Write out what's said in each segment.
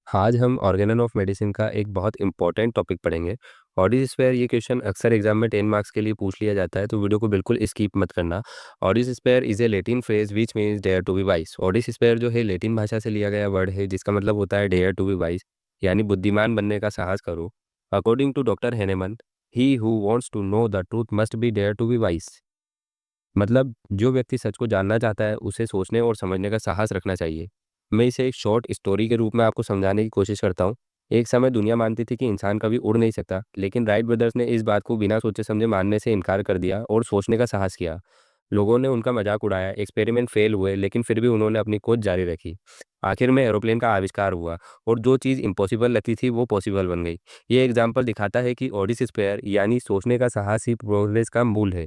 आज हम organelle of medicine का एक बहुत इंपॉर्टेंट टॉपिक पढ़ेंगे। ऑडिस स्पेयर ये क्वेश्चन अक्सर एग्जाम में 10 मार्क्स के लिए पूछ लिया जाता है, तो वीडियो को बिल्कुल स्किप मत करना। ऑडिस स्पेयर is a Latin phrase which means dare to be wise. ऑडिस स्पेयर जो है लेटिन भाषा से लिया गया वर्ड है, जिसका मतलब होता है डेयर टू बी वाइज, यानी बुद्धिमान बनने का साहस करो। According to doctor Hahnemann, he who wants to know the truth must be dare to be wise. मतलब जो व्यक्ति सच को जानना चाहता है उसे सोचने और समझने का साहस रखना चाहिए। मैं इसे एक शॉर्ट स्टोरी के रूप में आपको समझाने की कोशिश करता हूँ। एक समय दुनिया मानती थी कि इंसान कभी उड़ नहीं सकता, लेकिन राइट ब्रदर्स ने इस बात को बिना सोचे समझे मानने से इनकार कर दिया और सोचने का साहस किया। लोगों ने उनका मजाक उड़ाया, एक्सपेरिमेंट फेल हुए, लेकिन फिर भी उन्होंने अपनी खोज जारी रखी। आखिर में एरोप्लेन का आविष्कार हुआ और जो चीज़ इम्पॉसिबल लगती थी वो पॉसिबल बन गई। ये एग्जाम्पल दिखाता है कि ऑडिस स्पेयर यानी सोचने का साहस ही प्रोग्रेस का मूल है।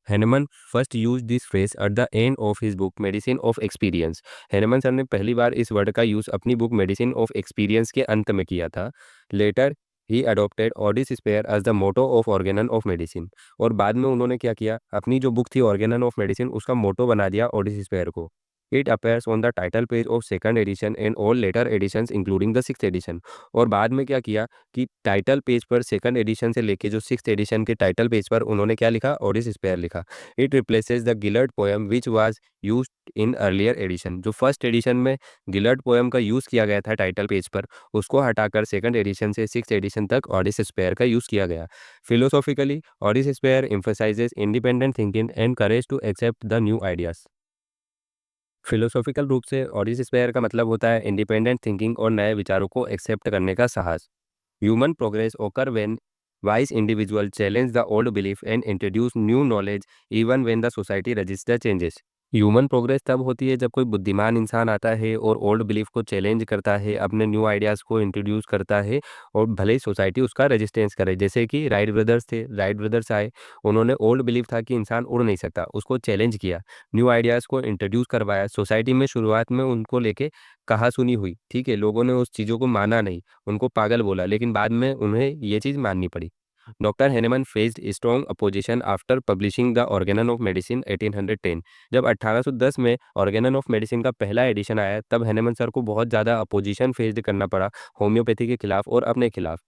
Hahnemann first use this phrase at the end of his book medicine of experience. Hahnemann sir ने पहली बार इस वर्ड का यूज अपनी बुक मेडिसिन ऑफ एक्सपीरियंस के अंत में किया था। लेटर ही अडॉप्टेड ऑडिस स्पेयर as the motto of Organon of medicine. और बाद में उन्होंने क्या किया, अपनी जो बुक थी ऑर्गेनन ऑफ मेडिसिन उसका मोटो बना दिया ऑडिस स्पेयर को। It appears on the title page of second edition and all later editions including the six edition. और बाद में क्या किया कि टाइटल पेज पर सेकंड एडिशन से लेके जो सिक्स एडिशन के टाइटल पेज पर उन्होंने क्या लिखा, ऑडिस स्पेयर लिखा। It replaces the Gellert poem which was used in earlier edition. जो फर्स्ट एडिशन में गिलर्ड पोएम का यूज़ किया गया था टाइटल पेज पर, उसको हटाकर सेकंड एडिशन से सिक्स एडिशन तक ऑडिस स्पेयर का यूज़ किया गया। फिलोसॉफिकली ऑडिस स्पेयर emphasizes independent thinking and courage to accept the new ideas. Philosophical रूप से ऑडिस स्पेयर का मतलब होता है इंडिपेंडेंट थिंकिंग और नए विचारों को एक्सेप्ट करने का साहस। Human progress occur when wise individuals challenge the old belief and introduce new knowledge even when the society resists the changes। Human progress तब होती है जब कोई बुद्धिमान इंसान आता है और ओल्ड बिलीफ को चैलेंज करता है, अपने न्यू आइडियाज़ को इंट्रोड्यूस करता है, और भले ही सोसाइटी उसका रेजिस्टेंस करे। जैसे कि राइट ब्रदर्स थे, राइट ब्रदर्स आए, उन्होंने ओल्ड बिलीफ था कि इंसान उड़ नहीं सकता, उसको चैलेंज किया, न्यू आइडियाज़ को इंट्रोड्यूस करवाया। सोसाइटी में शुरुआत में उनको लेके कहा सुनी हुई, ठीक है, लोगों ने उस चीज़ों को माना नहीं, उनको पागल बोला, लेकिन बाद में उन्हें ये चीज़ माननी पड़ी। Doctor Hahnemann faced strong opposition after publishing the Organon of medicine 1810। जब 1810 में ऑर्गेनन ऑफ मेडिसिन का पहला एडिशन आया, तब हेनेमन सर को बहुत ज़्यादा अपोजिशन फेस्ड करना पड़ा, होम्योपैथी के खिलाफ और अपने खिलाफ।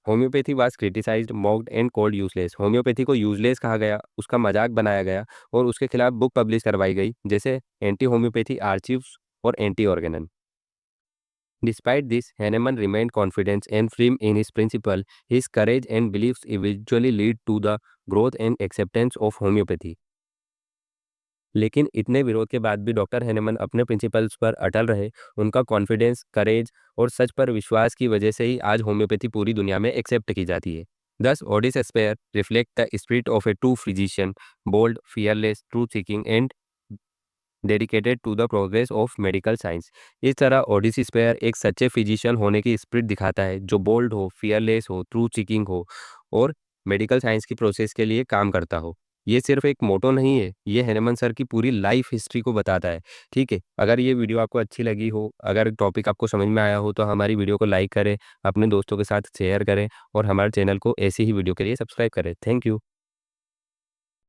Homeopathy was criticised, mocked and called useless. Homeopathy को यूजलेस कहा गया, उसका मजाक बनाया गया और उसके खिलाफ बुक पब्लिश करवाई गई, जैसे एंटी होम्योपैथी आर्चिव्स और anti Organon. Despite this, Hahnemann remained confident and firm in his principle. His courage and beliefs eventually lead to the growth and acceptance of homeopathy। लेकिन इतने विरोध के बाद भी डॉक्टर हेनेमन अपने प्रिंसिपल्स पर अटल रहे। उनका कॉन्फिडेंस, करेज और सच पर विश्वास की वजह से ही आज होम्योपैथी पूरी दुनिया में एक्सेप्ट की जाती है। Thus, Odys Spare reflect the spirit of a true physician, bold, fearless, truth-seeking, and dedicated to the progress of medical science. इस तरह ओडिसी स्पेयर एक सच्चे फिजिशियन होने की स्पिरिट दिखाता है, जो बोल्ड हो, फियरलेस हो, ट्रूथ सीकिंग हो और मेडिकल साइंस की प्रोसेस के लिए काम करता हो। ये सिर्फ एक मोटो नहीं है, ये हेनेमन सर की पूरी लाइफ हिस्ट्री को बताता है। ठीक है, अगर ये वीडियो आपको अच्छी लगी हो, अगर टॉपिक आपको समझ में आया हो, तो हमारी वीडियो को लाइक करें, अपने दोस्तों के साथ शेयर करें और हमारे चैनल को ऐसी ही वीडियो के लिए सब्सक्राइब करें। Thank you.